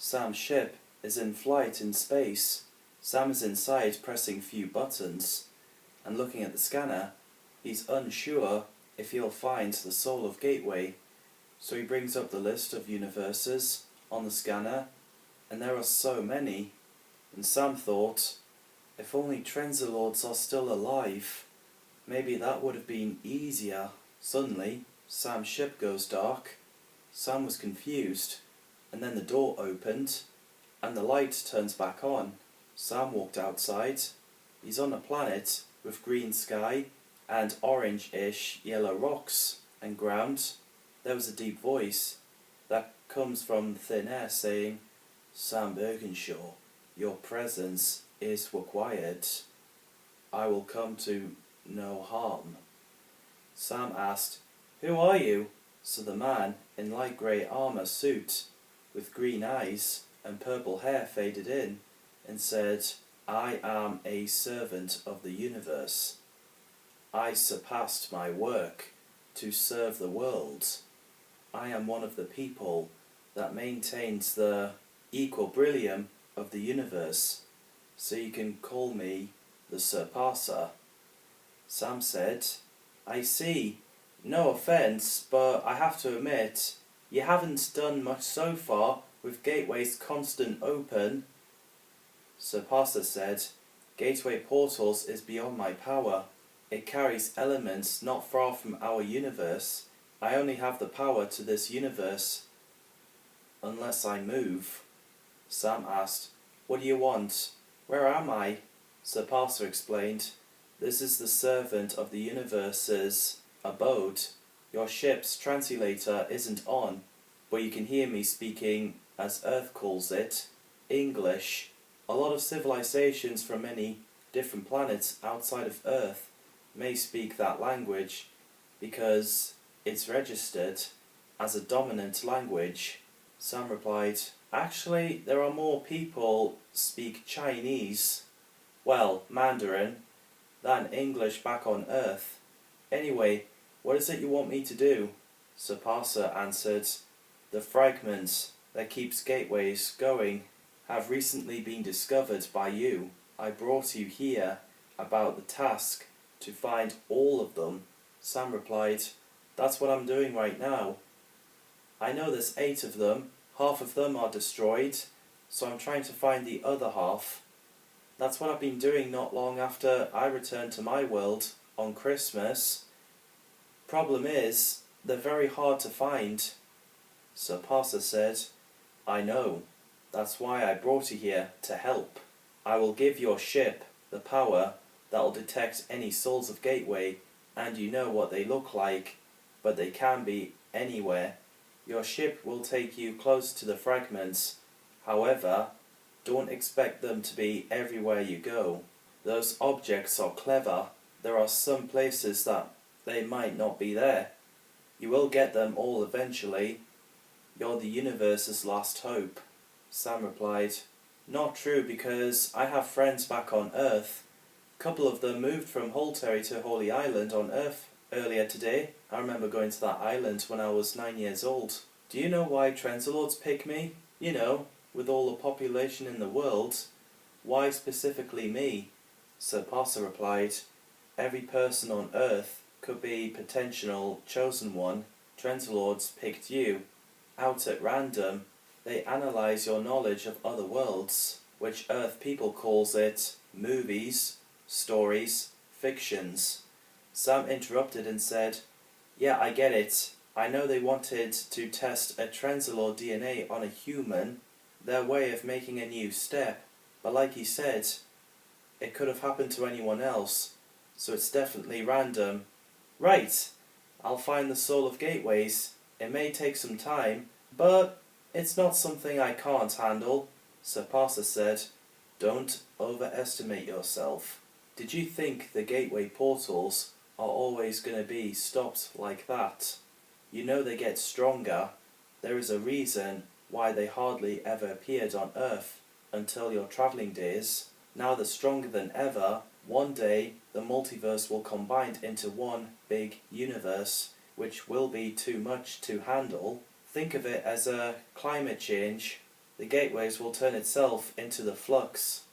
Sam's ship is in flight in space. Sam is inside pressing a few buttons and looking at the scanner. He's unsure if he'll find the soul of Gateway, so he brings up the list of universes on the scanner, and there are so many. And Sam thought, if only Trenzalords are still alive, maybe that would have been easier. Suddenly, Sam's ship goes dark. Sam was confused, and then the door opened, and the light turns back on. Sam walked outside. He's on a planet with green sky and orange-ish yellow rocks and ground. There was a deep voice that comes from thin air saying, "Sam Birkinshaw, your presence is required. I will come to no harm." Sam asked, "Who are you?" So the man in light grey armour suit with green eyes and purple hair faded in and said, "I am a servant of the universe. I surpassed my work to serve the world. I am one of the people that maintains the equilibrium of the universe, so you can call me the Surpasser." Sam said, "I see. No offence, but I have to admit, you haven't done much so far with Gateway's constant open." Surpasser said, "Gateway Portals is beyond my power. It carries elements not far from our universe. I only have the power to this universe unless I move." Sam asked, "What do you want? Where am I?" Surpasser explained, "This is the servant of the universe's abode. Your ship's translator isn't on, but you can hear me speaking, as Earth calls it, English. A lot of civilizations from many different planets outside of Earth may speak that language because it's registered as a dominant language." Sam replied, "Actually, there are more people speak Chinese, well, Mandarin, than English back on Earth. Anyway, what is it you want me to do?" Surpasser answered, "The fragments that keeps gateways going have recently been discovered by you. I brought you here about the task to find all of them." Sam replied, "That's what I'm doing right now. I know there's 8 of them. Half of them are destroyed, so I'm trying to find the other half. That's what I've been doing not long after I returned to my world on Christmas. Problem is, they're very hard to find." Surpasser said, "I know. That's why I brought you here, to help. I will give your ship the power that will detect any souls of Gateway, and you know what they look like, but they can be anywhere. Your ship will take you close to the fragments. However, don't expect them to be everywhere you go. Those objects are clever. There are some places that they might not be there. You will get them all eventually. You're the universe's last hope." Sam replied, "Not true, because I have friends back on Earth. A couple of them moved from Holterry to Holy Island on Earth earlier today. I remember going to that island when I was 9 years old. Do you know why Trenzalords pick me? You know, with all the population in the world, why specifically me?" Surpasser replied, "Every person on Earth could be potential chosen one. Trenzalords picked you. Out at random, they analyze your knowledge of other worlds, which Earth people calls it movies, stories, fictions." Sam interrupted and said, "Yeah, I get it. I know they wanted to test a Trenzalord DNA on a human, their way of making a new step, but like he said, it could have happened to anyone else, so it's definitely random." "Right, I'll find the soul of Gateways. It may take some time, but it's not something I can't handle." Surpasser said, "Don't overestimate yourself. Did you think the Gateway portals are always going to be stopped like that? You know they get stronger. There is a reason why they hardly ever appeared on Earth until your travelling days. Now they're stronger than ever. One day the multiverse will combine into one big universe, which will be too much to handle. Think of it as a climate change. the gateways will turn itself into the flux,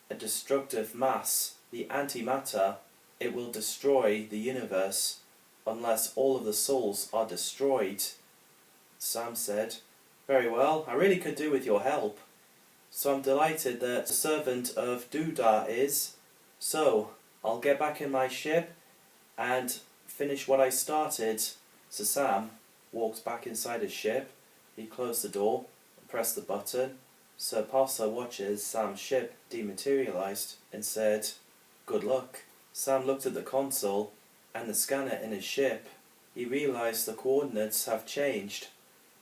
a destructive mass, the antimatter. It will destroy the universe unless all of the souls are destroyed. Sam said, "Very well, I really could do with your help. So I'm delighted that the servant of Doodah is. So I'll get back in my ship and finish what I started." So Sam walked back inside his ship. He closed the door and pressed the button. Surpasser watches Sam's ship dematerialized and said, "Good luck." Sam looked at the console and the scanner in his ship. He realized the coordinates have changed.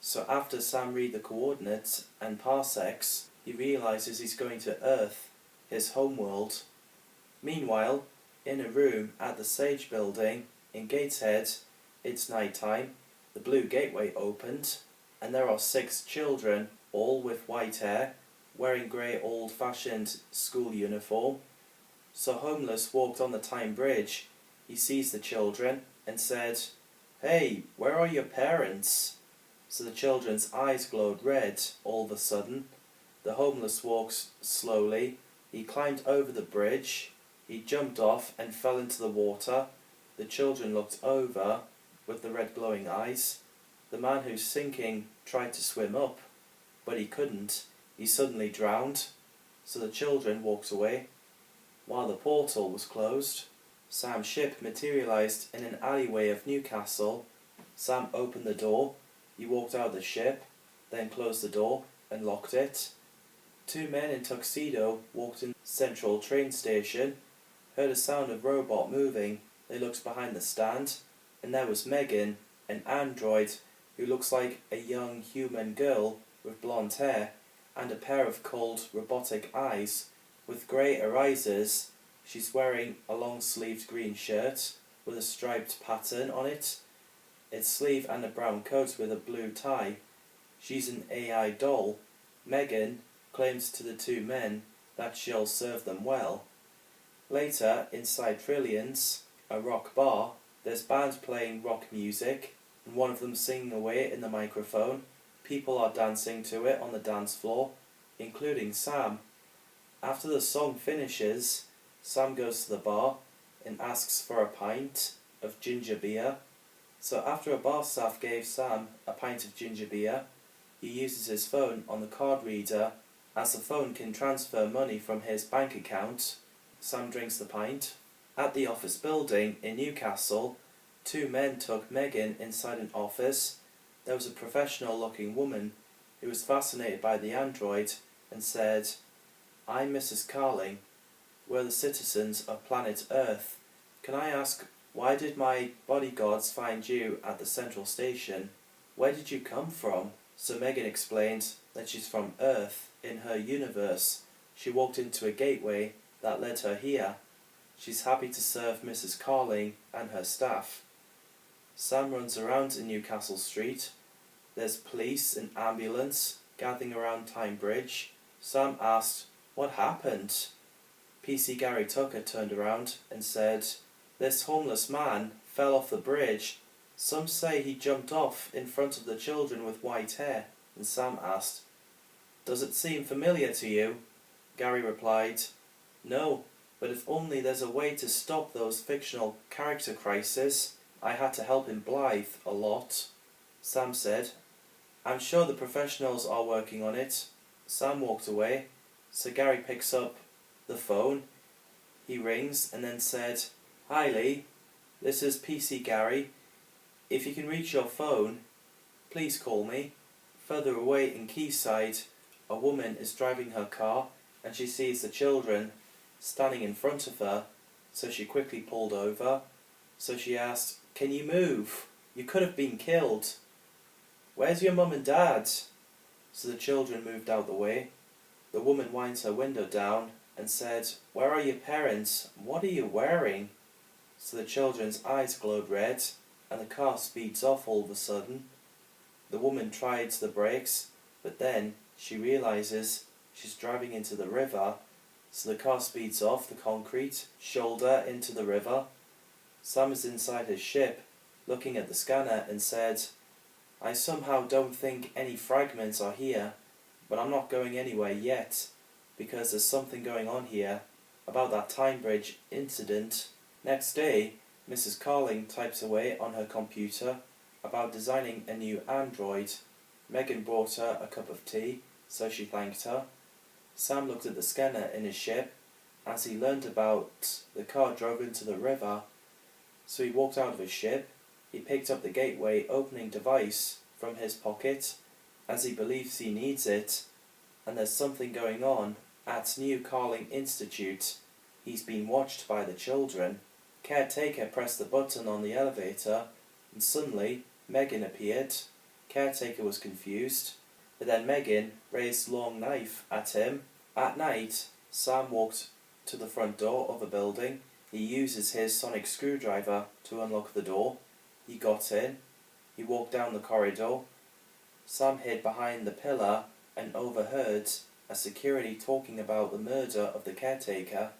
So after Sam read the coordinates and parsecs, he realizes he's going to Earth, his homeworld. Meanwhile, in a room at the Sage Building in Gateshead, it's night time. The blue gateway opened, and there are 6 children, all with white hair, wearing grey old-fashioned school uniform. So Homeless walked on the Tyne Bridge. He sees the children and said, "Hey, where are your parents?" So the children's eyes glowed red all of a sudden. The Homeless walked slowly. He climbed over the bridge. He jumped off and fell into the water. The children looked over with the red glowing eyes. The man who's sinking tried to swim up, but he couldn't. He suddenly drowned. So the children walked away. While the portal was closed, Sam's ship materialized in an alleyway of Newcastle. Sam opened the door. He walked out of the ship, then closed the door and locked it. 2 men in tuxedo walked in Central train station, heard a sound of robot moving. They looked behind the stand, and there was Megan, an android who looks like a young human girl with blonde hair and a pair of cold robotic eyes with grey irises. She's wearing a long-sleeved green shirt with a striped pattern on it, its sleeve, and a brown coat with a blue tie. She's an AI doll. Megan claims to the 2 men that she'll serve them well. Later, inside Trillions, a rock bar, there's bands playing rock music, and one of them singing away in the microphone. People are dancing to it on the dance floor, including Sam. After the song finishes, Sam goes to the bar and asks for a pint of ginger beer. So after a bar staff gave Sam a pint of ginger beer, he uses his phone on the card reader. As the phone can transfer money from his bank account, Sam drinks the pint. At the office building in Newcastle, 2 men took Megan inside an office. There was a professional-looking woman who was fascinated by the android and said, "I'm Mrs. Carling. We're the citizens of planet Earth. Can I ask, why did my bodyguards find you at the central station? Where did you come from?" So Megan explained that she's from Earth. In her universe, she walked into a gateway that led her here. She's happy to serve Mrs. Carling and her staff. Sam runs around in Newcastle Street. There's police and ambulance gathering around Tyne Bridge. Sam asked, "What happened?" PC Gary Tucker turned around and said, "This homeless man fell off the bridge. Some say he jumped off in front of the children with white hair." And Sam asked, "Does it seem familiar to you?" Gary replied, "No, but if only there's a way to stop those fictional character crises. I had to help in Blythe a lot." Sam said, "I'm sure the professionals are working on it." Sam walked away, so Gary picks up the phone. He rings and then said, "Hi Lee, this is PC Gary. If you can reach your phone, please call me." Further away in Quayside, a woman is driving her car and she sees the children standing in front of her, so she quickly pulled over. So she asked, "Can you move? You could have been killed. Where's your mum and dad?" So the children moved out the way. The woman winds her window down and said, "Where are your parents? What are you wearing?" So the children's eyes glowed red and the car speeds off all of a sudden. The woman tried the brakes, but then she realizes she's driving into the river, so the car speeds off the concrete shoulder into the river. Sam is inside his ship, looking at the scanner, and said, "I somehow don't think any fragments are here, but I'm not going anywhere yet, because there's something going on here about that time bridge incident. Next day, Mrs. Carling types away on her computer about designing a new android. Megan brought her a cup of tea, so she thanked her. Sam looked at the scanner in his ship as he learned about the car drove into the river. So he walked out of his ship. He picked up the gateway opening device from his pocket, as he believes he needs it, and there's something going on at New Carling Institute. He's been watched by the children. Caretaker pressed the button on the elevator, and suddenly Megan appeared. Caretaker was confused, but then Megan raised a long knife at him. At night, Sam walked to the front door of a building. He uses his sonic screwdriver to unlock the door. He got in. He walked down the corridor. Sam hid behind the pillar and overheard a security talking about the murder of the caretaker.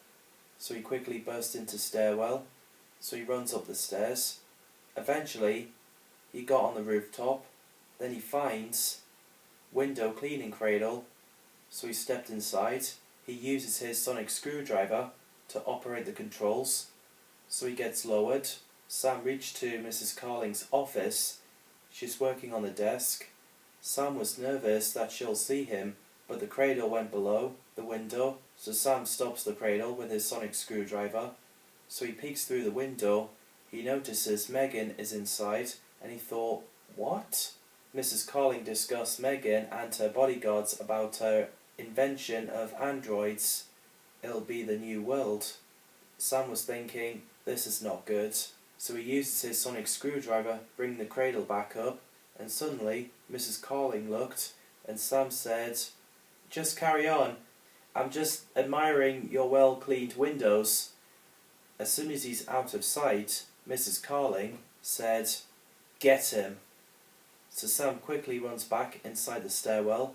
So he quickly burst into stairwell. So he runs up the stairs. Eventually, he got on the rooftop. Then he finds window cleaning cradle. So he stepped inside. He uses his sonic screwdriver to operate the controls. So he gets lowered. Sam reached to Mrs. Carling's office. She's working on the desk. Sam was nervous that she'll see him, but the cradle went below the window, so Sam stops the cradle with his sonic screwdriver. So he peeks through the window. He notices Megan is inside, and he thought, what? Mrs. Carling discussed Megan and her bodyguards about her invention of androids. It'll be the new world. Sam was thinking, this is not good. So he uses his sonic screwdriver, bring the cradle back up, and suddenly Mrs. Carling looked, and Sam said, just carry on. I'm just admiring your well-cleaned windows. As soon as he's out of sight, Mrs. Carling said, get him. So Sam quickly runs back inside the stairwell.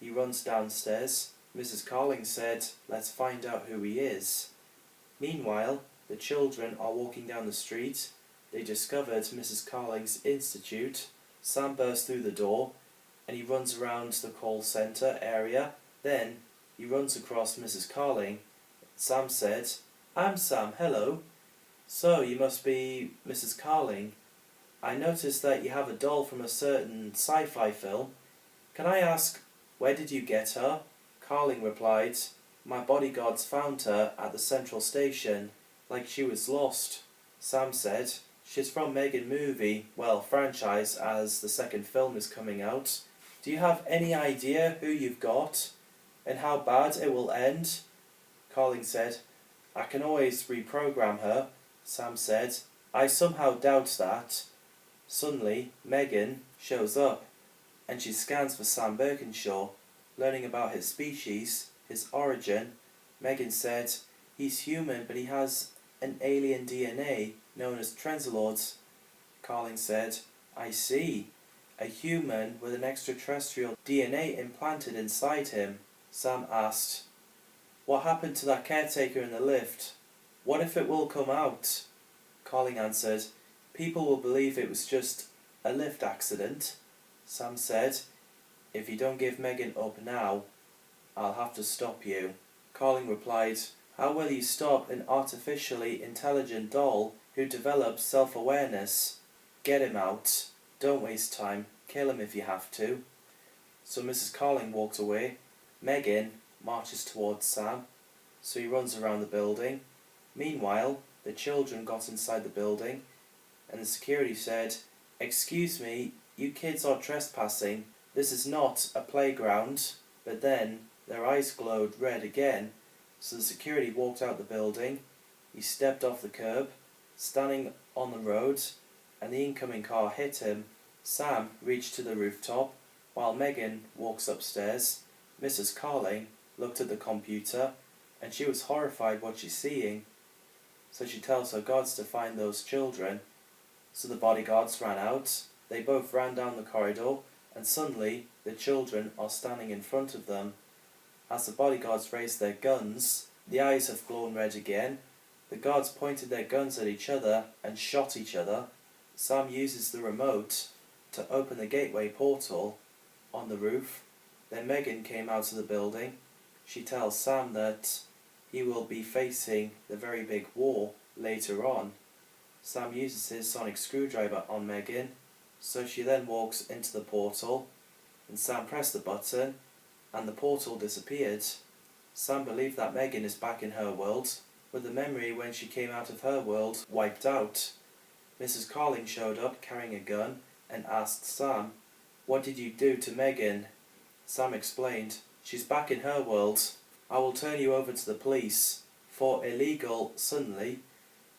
He runs downstairs. Mrs. Carling said, let's find out who he is. Meanwhile, the children are walking down the street. They discovered Mrs. Carling's institute. Sam bursts through the door, and he runs around the call centre area. Then he runs across Mrs. Carling. Sam said, I'm Sam, hello. So you must be Mrs. Carling. I noticed that you have a doll from a certain sci-fi film. Can I ask, where did you get her? Carling replied, my bodyguards found her at the central station, like she was lost. Sam said, she's from Megan movie, well, franchise, as the second film is coming out. Do you have any idea who you've got, and how bad it will end? Carling said, I can always reprogram her. Sam said, I somehow doubt that. Suddenly, Megan shows up, and she scans for Sam Birkinshaw, learning about his species, his origin. Megan said, he's human, but he has an alien DNA known as translords. Carling said, I see. A human with an extraterrestrial DNA implanted inside him. Sam asked, what happened to that caretaker in the lift? What if it will come out? Carling answered, people will believe it was just a lift accident. Sam said, if you don't give Megan up now, I'll have to stop you. Carling replied, how will you stop an artificially intelligent doll who develops self-awareness? Get him out. Don't waste time. Kill him if you have to. So Mrs. Carling walked away. Megan marches towards Sam, so he runs around the building. Meanwhile, the children got inside the building, and the security said, excuse me, you kids are trespassing. This is not a playground. But then their eyes glowed red again, so the security walked out the building. He stepped off the curb, standing on the road, and the incoming car hit him. Sam reached to the rooftop, while Megan walks upstairs. Mrs. Carling looked at the computer, and she was horrified what she's seeing. So she tells her guards to find those children. So the bodyguards ran out. They both ran down the corridor, and suddenly the children are standing in front of them. As the bodyguards raised their guns, the eyes have glowed red again. The guards pointed their guns at each other and shot each other. Sam uses the remote to open the gateway portal on the roof. Then Megan came out of the building. She tells Sam that he will be facing the very big war later on. Sam uses his sonic screwdriver on Megan, so she then walks into the portal, and Sam pressed the button, and the portal disappeared. Sam believed that Megan is back in her world, with the memory when she came out of her world wiped out. Mrs. Carling showed up carrying a gun and asked Sam, "What did you do to Megan?" Sam explained, "She's back in her world. I will turn you over to the police for illegal." Suddenly,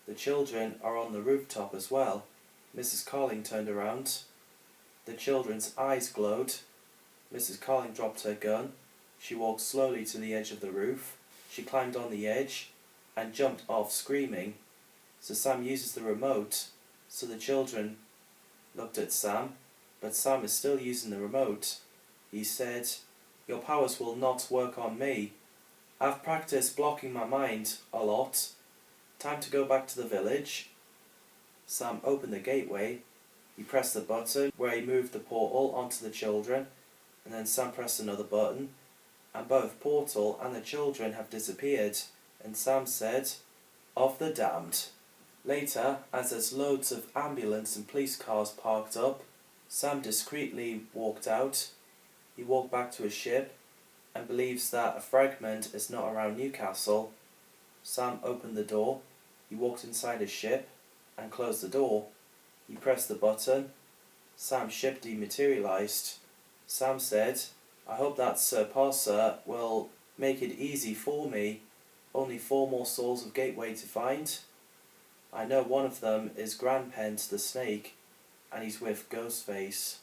the children are on the rooftop as well. Mrs. Carling turned around. The children's eyes glowed. Mrs. Carling dropped her gun. She walked slowly to the edge of the roof. She climbed on the edge and jumped off screaming. So Sam uses the remote. So the children looked at Sam, but Sam is still using the remote. He said, "Your powers will not work on me. I've practiced blocking my mind a lot. Time to go back to the village." Sam opened the gateway. He pressed the button where he moved the portal onto the children, and then Sam pressed another button, and both portal and the children have disappeared, and Sam said, "Of the damned." Later, as there's loads of ambulance and police cars parked up, Sam discreetly walked out. He walked back to his ship and believes that a fragment is not around Newcastle. Sam opened the door. He walked inside his ship and closed the door. He pressed the button. Sam's ship dematerialized. Sam said, "I hope that Surpasser will make it easy for me. Only 4 more souls of Gateway to find. I know one of them is Grandpence the Snake, and he's with Ghostface."